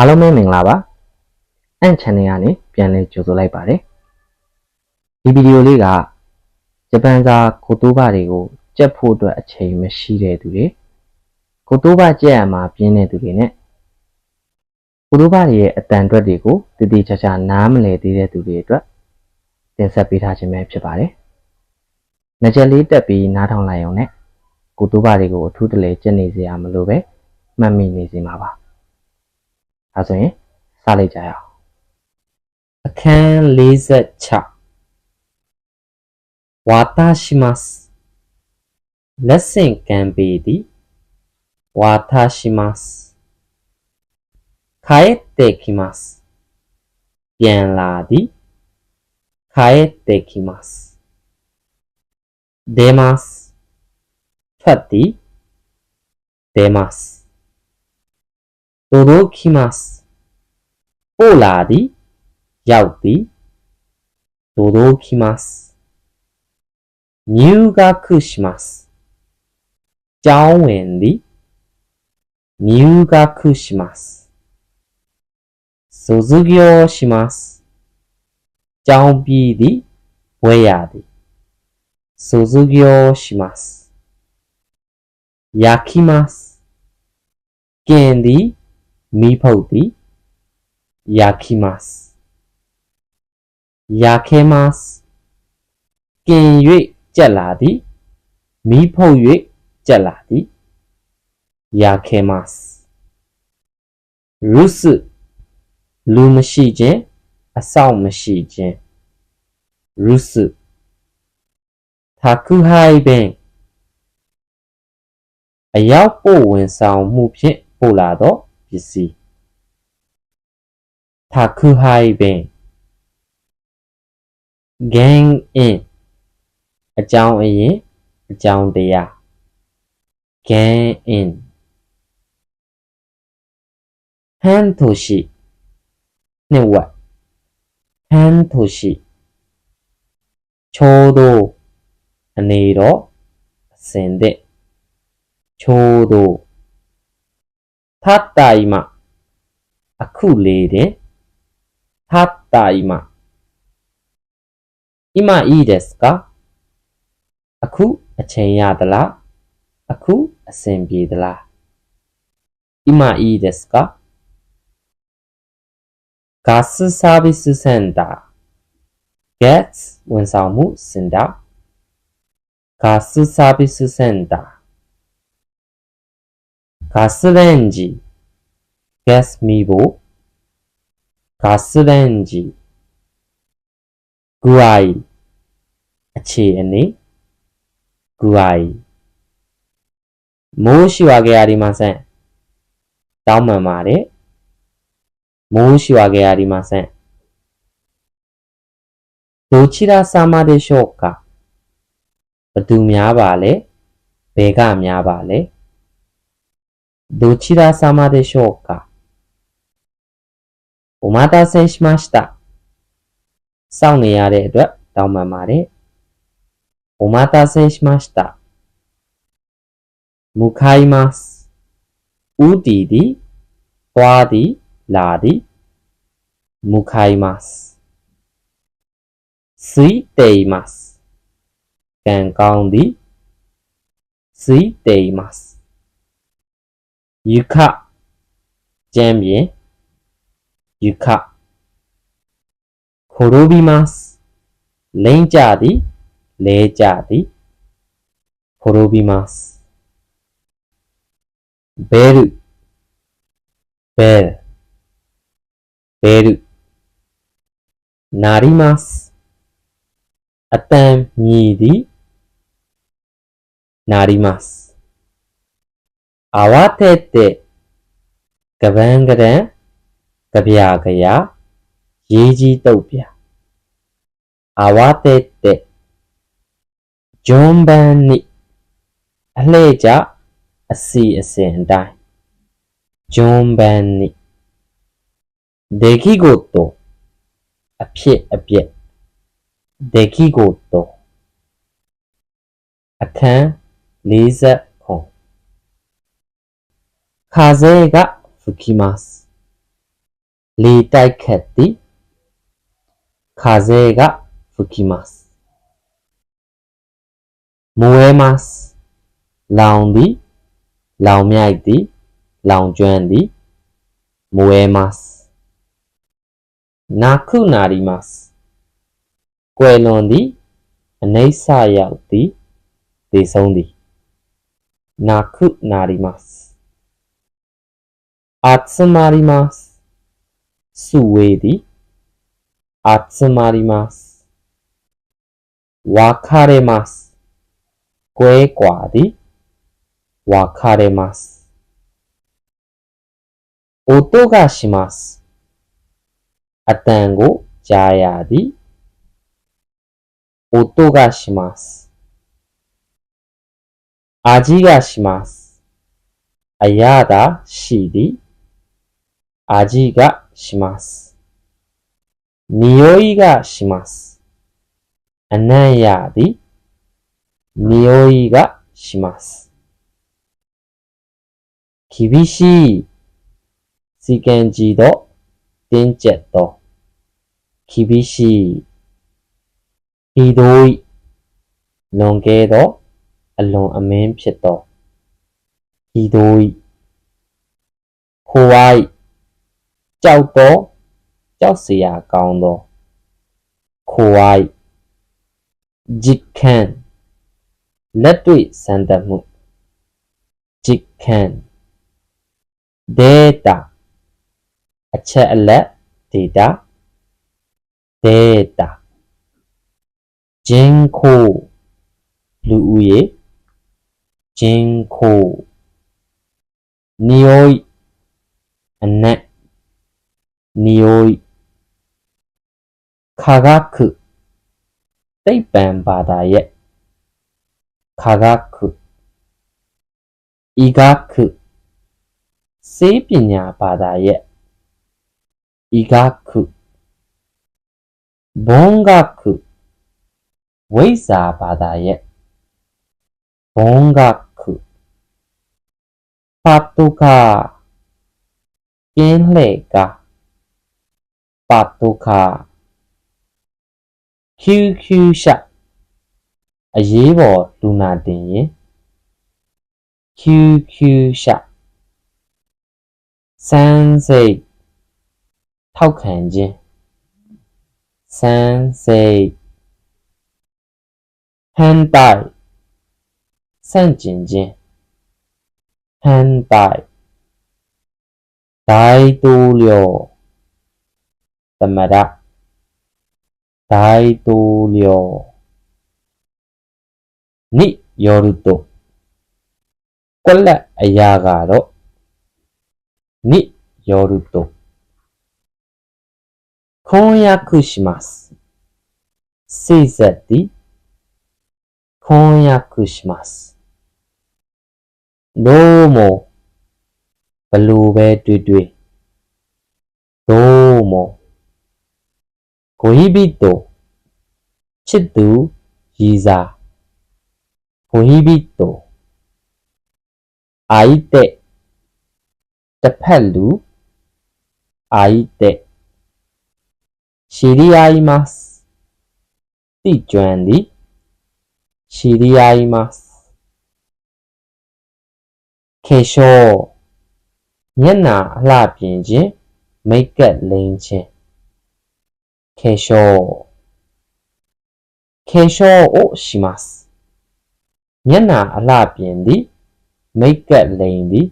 အားလုံးပဲမင်္ဂလာပါအန် channel ကနေပြန်လည်ကြိုဆိုလိုက်ပါတယ်ဒီဗီဒီယိုလေးကဂျပန်စာကိုတိုးဘာတွေကိုကြက်ဖို့အတွက်အချိန်မရှိတဲ့သူတွေကိုတိုးဘာကြက်ရမှာပြင်းတဲ့သူတွေနဲ့ကိုတိုးဘာတွေရဲ့အတန်အတွက်တွေကိုတည်တည်ချာချာနားမလည်သေးတဲ့သူတွေအတွက်တင်ဆက်ပေးထားခြင်းပဲဖြစ်ပါတယ်ငကြက်လေးတက်ပြီးနားထောင်လိုက်အောင်နဲ့ကိုတိုးဘာတွေကိုအထူးတလဲကြက်နေစရာမလိုပဲမှတ်မိနေစေမှာပါဒါဆိုရင်စလိုက်ကြရအောင်အခန်း46渡しますလက်ဆင့်ကမ်းပေးသည်渡します帰ってきますပြန်လာသည်帰ってきます出ますထွက်သည်出ます届きますပို့လာသည်ရောက်သည်届きます入学しますကျောင်းဝင်သည်入学します卒業しますကျောင်းပြီးသည်ဘွဲ့ရသည်卒業します焼きますကင်သည်မီးဖုတ်သည်焼きます焼けますကင်၍ကြက်လာသည်မီးဖုတ်၍ကြက်လာသည်焼けます留守လူမရှိခြင်းအဆောင်မရှိခြင်း留守宅配便အရောက်ပို့ဝန်ဆောင်မှုဖြင့်ပို့လာသောပစ္စည်း宅配便原因အကြောင်းအရင်အကြောင်းတရား原因半年နှစ်ဝက်半年ちょうどအနေတော်အစင်တဲ့ちょうどたった今အခုလေးတဲ့たった今今いいですかအခုအချိန်ရသလားအခုအဆင်ပြေသလား今いいですかガスサービスセンター gas ဝန်ဆောင်မှုစင်တာガスサービスセンターガスレンジ gas မီးဖိုガスレンジ具合အခြေအနေ具合申し訳ありませんတောင်းပန်ပါတယ်申し訳ありませんどちら様でしょうかဘယ်သူများပါလဲဘယ်ကများပါလဲどちら様でしょうかお待たせしましたစောင့်နေရတဲ့အတွက်တောင်းပန်ပါတယ်お待たせしました向かいますဦးတည်သည်သွားသည်လာသည်向かいます空いていますကံကောင်းသည်空いています床ကြမ်းပြင်床転びますလိမ့်ကြသည်လဲကြသည်転びますベルベルベルなりますအတန်မြည်သည်なります慌ててကပန်းကရန်ကဗျာကရာရေးကြီးတုတ်ပြ慌てて順番にအလှည့်ကြအစီအစဉ်အတိုင်း順番に出来事အဖြစ်အပျက်出来事အခန်း40風が吹きますလေတိုက်ခတ်သည်風が吹きます燃えますလောင်သည်လောင်မြိုက်သည်လောင်ကျွမ်းသည်燃えますなくなりますကွယ်လွန်သည်အနိစ္စရောက်သည်သေဆုံးသည်なくなります集まりますစုဝေးသည်集まります分かれますကွဲကွာသည်分かれます音がしますအတန်ကိုကြားရသည်音がします味がしますအရသာရှိသည်味がします匂いがしますအနံ့ရသည်匂いがします厳しいစည်းကမ်းကြီးသောတင်းကျပ်သော厳しいひどいလွန်ကဲသောအလွန်အမင်းဖြစ်သောひどい怖いကြောက်သောကြောက်စရာကောင်းသော怖い実験လက်တွေ့စမ်းသပ်မှု実験データအချက်အလက် data データ人口လူဦးရေ人口匂いအနံ့匂い科学သိပ္ပံဘာသာရပ်科学医学ဆေးပညာဘာသာရပ်医学文学ဝိဇ္ဇာဘာသာရပ်文学ပါတုကာကင်းလှည့်ကာပါတုကာQQ ရှအရေးပေါ်လူနာတင်ရင် QQ ရှစမ်းစိတ်ထောက်ခံခြင်းစမ်းစိတ်ဟန်တိုင်ဆန့်ကျင်ခြင်းဟန်တိုင်大統領သမ္မတ大統領によるとကွက်လက်အရာကတော့によると翻訳します聖説သည်翻訳しますどうもဘလို့ပဲတွေ့တွေ့どうも恋人ချစ်သူရည်စား恋人相手တစ်ဖက်လူ相手知り合いますသိကျွမ်းသည်知り合います化粧မျက်နှာအလှပြင်ခြင်းမိတ်ကပ်လိမ်ခြင်း化粧化粧をしますမျက်နှာအလှပြင်သည်မိတ်ကပ်လိမ်သည်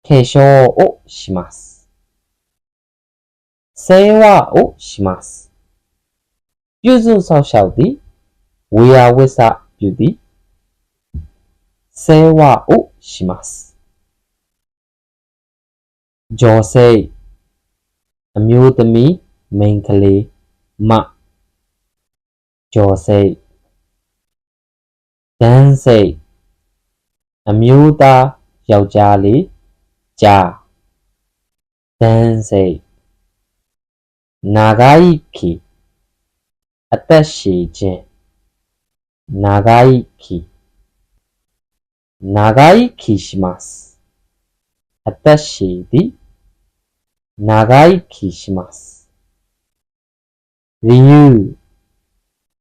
化粧をします世話をしますပြုစုစောင့်ရှောက်သည်ဝေယဝစ္စပြုသည်世話をします女性အမျိုးသမီးမိန်းကလေးမ女性男性အမျိုးသားယောက်ျားလေးကြာ男性長生きအသက်ရှည်ခြင်း長生き長生きしますအသက်ရှည်သည်長生きします。理由、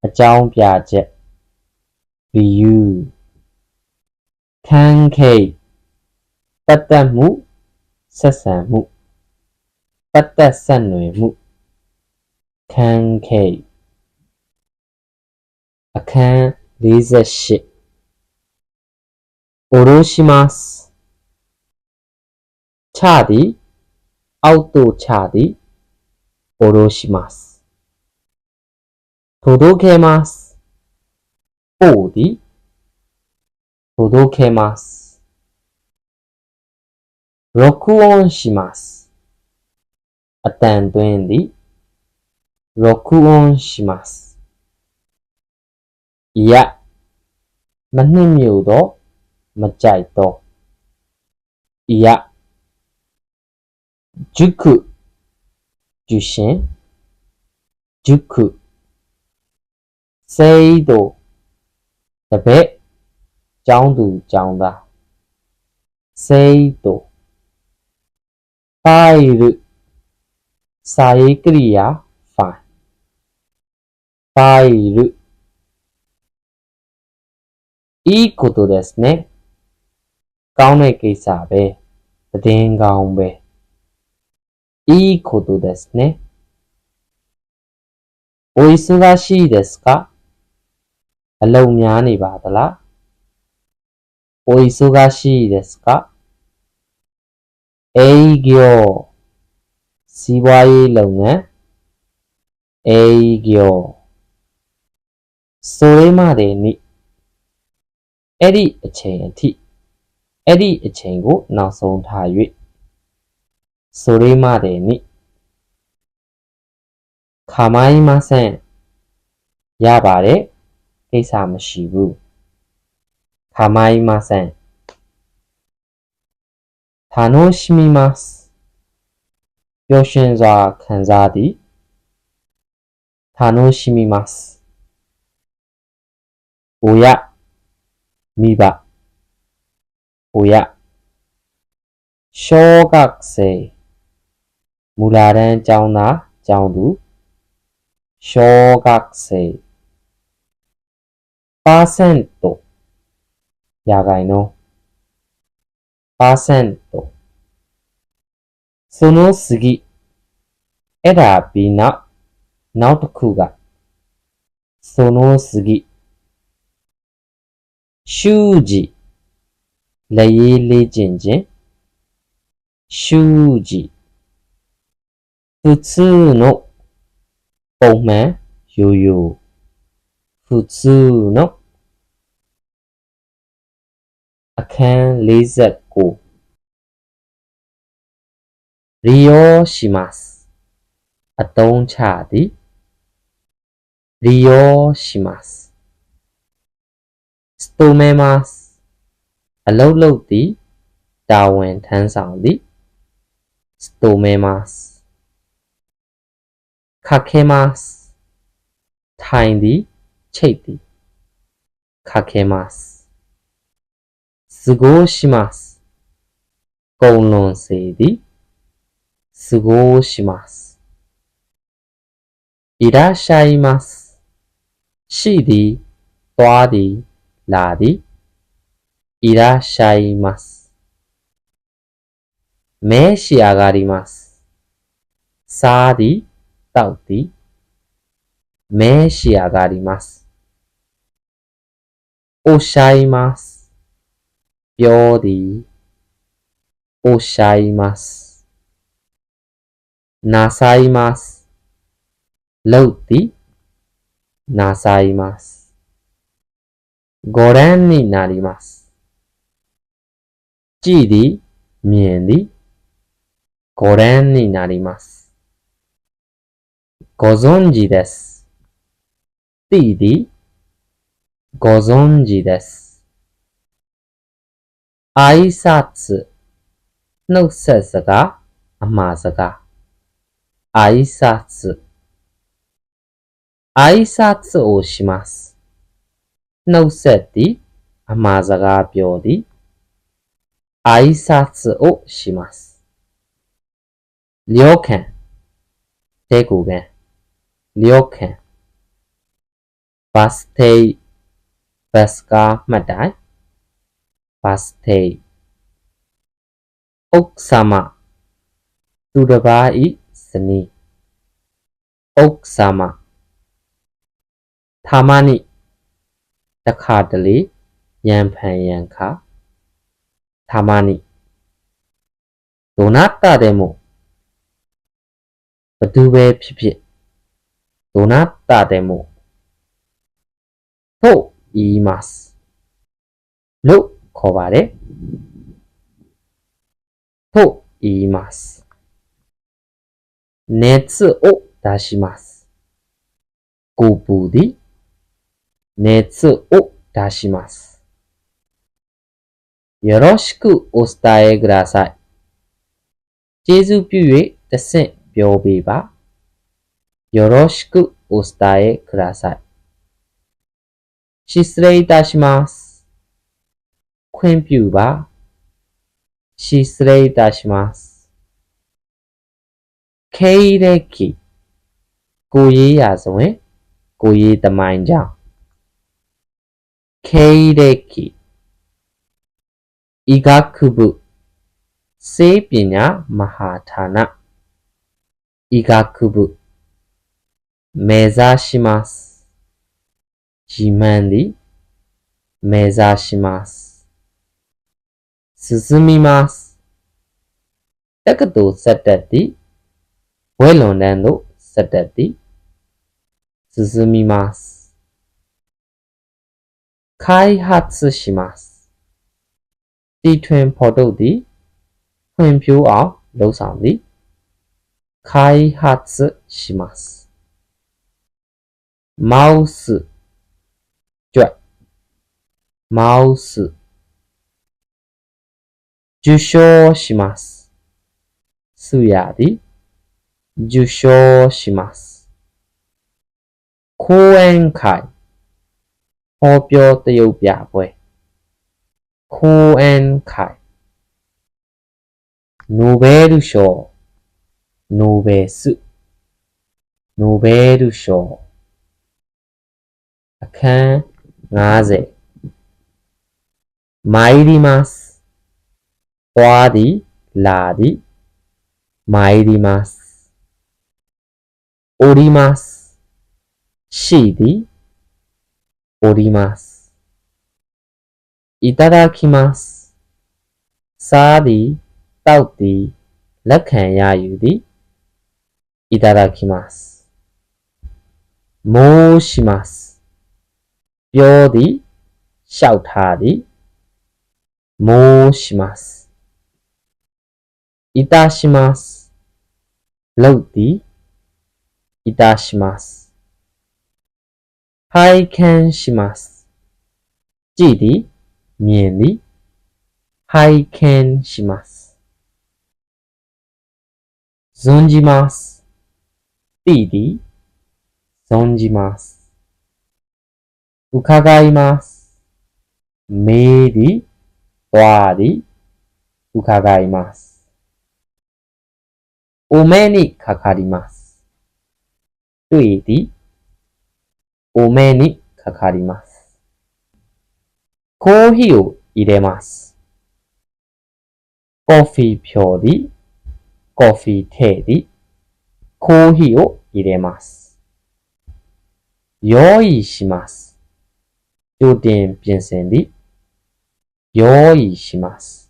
အကြောင်းပြချက်。理由。関係、ပတ်သက်မှု、ဆက်ဆံမှု。ပတ်သက်ဆက်နွယ်မှု。関係。အခန်း48。下ろします。ချသည်、အောက်သို့ချသည်。下ろします。届けます。ပို့သည်。届けます。録音します。အတန်သွင်းသည်。録音します。いや、မနှစ်မြို့တော့、မကြိုက်တော့。いや、塾、受信。塾。生徒、တပည့်、ကျောင်းသူကျောင်းသား。生徒。ファイル、စာရေးကိရိယာ、ファイル。ファイル。いいことですね。ကောင်းတဲ့ကိစ္စပဲ。သတင်းကောင်းပဲ。いいことですね。お忙しいですか？အလုပ်များနေပါသလား？お忙しいですか？営業、စီးပွားရေးလုပ်ငန်း。営業。それまでに。အဲ့ဒီအချိန်အထိ。အဲ့ဒီအချိန်ကိုနောက်ဆုံးထား၍。それまでに。構いません。ရပါတယ်။ကိစ္စမရှိဘူး။構いません。楽しみます。ပျော်ရွှင်စွာခံစားသည်。楽しみます。親、မိဘ。親。小学生、မူလတန်းကျောင်းသားကျောင်းသူ。小学生。パーセント、ရာခိုင်နှုန်း。パーセント。その次。အဲ့ဒါပြီးနောက်。နောက်တစ်ခုက。その次。習字。လက်ရေးလေ့ကျင့်ခြင်း。習字。普通の。ပုံမှန်ရိုးရိုး。普通の。အခန်း49。利用します。အသုံးချသည်。利用します。勤めます。အလုပ်လုပ်သည်。တာဝန်ထမ်းဆောင်သည်。勤めます。かけます。ထိုင်သည်。ချိတ်သည်。かけます。過ごします。ကုန်လွန်စေသည်。過ごします。いらっしゃいます。ရှိသည်。သွားသည်。လာသည်。いらっしゃいます。召し上がります。စားသည်。တောက်သည်。召し上がります。おっしゃいます。ပြောသည်。おっしゃいます。なさいます。လုပ်သည်。なさいます。ご覧になります。ကြည့်သည်。မြင်သည်。ご覧になります。ご存知です。သိသည်。ご存知です。挨拶。နှုတ်ဆက်စကား。အမှာစကား。挨拶。挨拶をします。နှုတ်ဆက်သည်。အမှာစကားပြောသည်。挨拶をします。了解대구간了解バス停バスကားမှတ်တိုင်バス停奥様သူတစ်ပါး၏ဇနီး奥様たまにတစ်ခါတလေရံဖန်ရံခါたまにどなたでもဘသူပဲဖြစ်ဖြစ်どなたでもと言いますလို့ခေါ်ပါတယ်と言います熱を出しますကိုပူသည်熱を出しますよろしくお伝えくださいကျေးဇူးပြု၍တဆင့်ပြောပေးပါよろしくお伝えください失礼いたしますခွင့်ပြုပါ失礼いたします経歴ကိုရေးရာဇဝင်ကိုရေးသမိုင်းကြောင်း経歴医学部ဆေးပညာမဟာဌာန医学部目指します自慢သည်目指します進みますတက္ကသိုလ်ဆက်တက်သည်ဘွဲ့လွန်တန်းသို့ဆက်တက်သည်進みます開発しますတီထွင်ဖော်ထုတ်သည်ဖွံ့ဖြိုးအောင်လုပ်ဆောင်သည်開発しますマウスကြွက်マウス受賞しますဆုရသည်受賞します講演会ဟောပြောသရုပ်ပြပွဲ講演会နိုဘဲル賞နိုဘယ်ဆုနိုဘဲル賞အခန်း50参りますသွားသည်လာသည်参りますおりますရှိသည်おりますいただきますစားသည်တောက်သည်လက်ခံရယူသည်いただきます申しますပြောသည်လျှောက်ထားသည်申しますいたしますလုပ်သည်いたします拝見しますကြည့်သည်မြင်သည်拝見します存じますသိသည်存じます伺いますメーသည်သွားသည်伺いますお目にかかりますတွေ့သည်お目にかかりますコーヒーを入れますコーヒーဖြော်သည်コーヒーထည့်သည်コーヒーを入れます用意しますကြိုတင်ပြင်ဆင်သည်用意します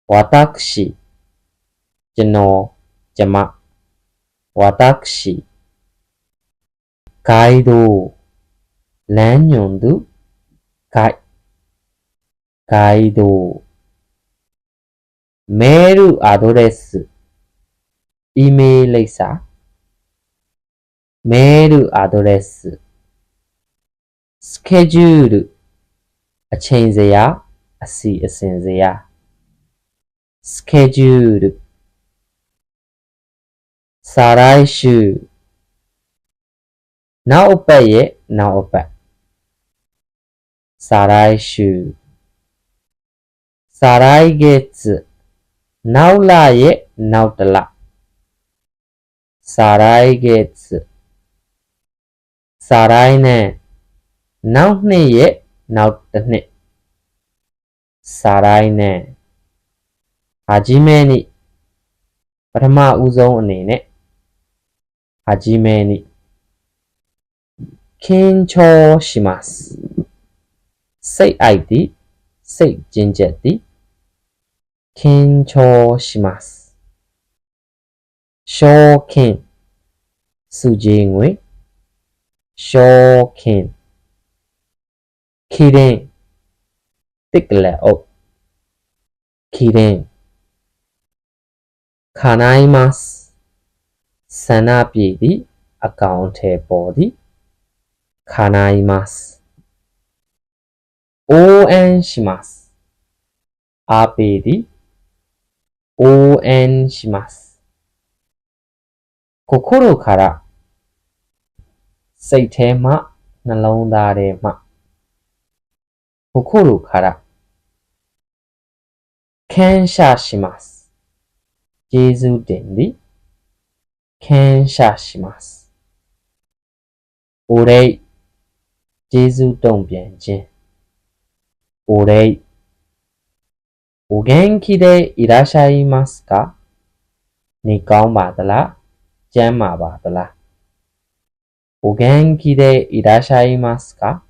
私ကျွန်တော်ကျမ私ガイドလမ်းညွှန်သူガイガイドメールアドレスイメールလိပ်စာメールアドレススケジュールအချိန်ဇယားအစီအစဉ်ဇယားスケジュール再来週နောက်အပတ်ရဲ့နောက်အပတ်再来週再来月နောက်လရဲ့နောက်တစ်လ再来月再来年နောက်နှစ်ရဲ့နောက်တစ်နှစ်再来年はじめにပထမဦးဆုံးအနေနဲ့はじめに緊張しますစိတ်အိုက်သည်စိတ်ကျဉ်ကျပ်သည်緊張します賞金စုကြည်ငွေ賞金キリンတစ်ကလေးအုပ်キリン叶いますဆန္ဒပြည့်သည်အကောင်အထည်ပေါ်သည်叶います応援しますအားပေးသည်応援します心からစိတ်ထဲမှနှလုံးသားထဲမှ心から感謝しますကျေးဇူးတင်သည်感謝しますお礼ကျေးဇူးတုံ့ပြန်ခြင်းお礼お元気でいらっしゃいますかနေကောင်းပါသလားကျန်းမာပါသလားお元気でいらっしゃいますか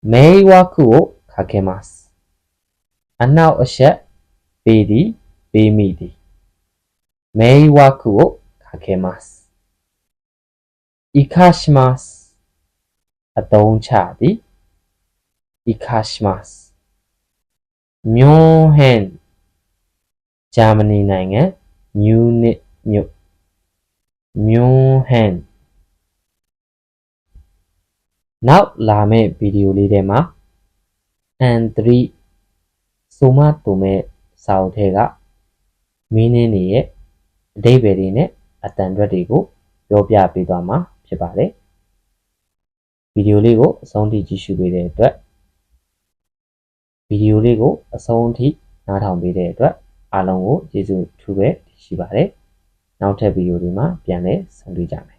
迷惑をかけますအနောက်အရှက်ပေးသည်ပေးမိသည်迷惑をかけます生かしますအသုံးချသည်生かしますミュンヘンဂျာမနီနိုင်ငံမြူးနစ်မြို့ミュンヘンနောက်လာမယ့်ဗီဒီယိုလေးထဲမှာ N3 ဆိုမတူမဲ့စာအုပ်ထဲကမင်းင်းတွေရဲ့အဓိပ္ပာယ်တွေနဲ့အတန်တွက်တွေကိုပြောပြပေးသွားမှာဖြစ်ပါတယ်ဗီဒီယိုလေးကိုအဆုံးထိကြည့်ရှုပေးတဲ့အတွက်ဗီဒီယိုလေးကိုအဆုံးထိနားထောင်ပေးတဲ့အတွက်အားလုံးကိုကျေးဇူးထူးပဲရှိပါတယ်နောက်ထပ်ဗီဒီယိုတွေမှာပြန်လည်ဆုံတွေ့ကြမယ်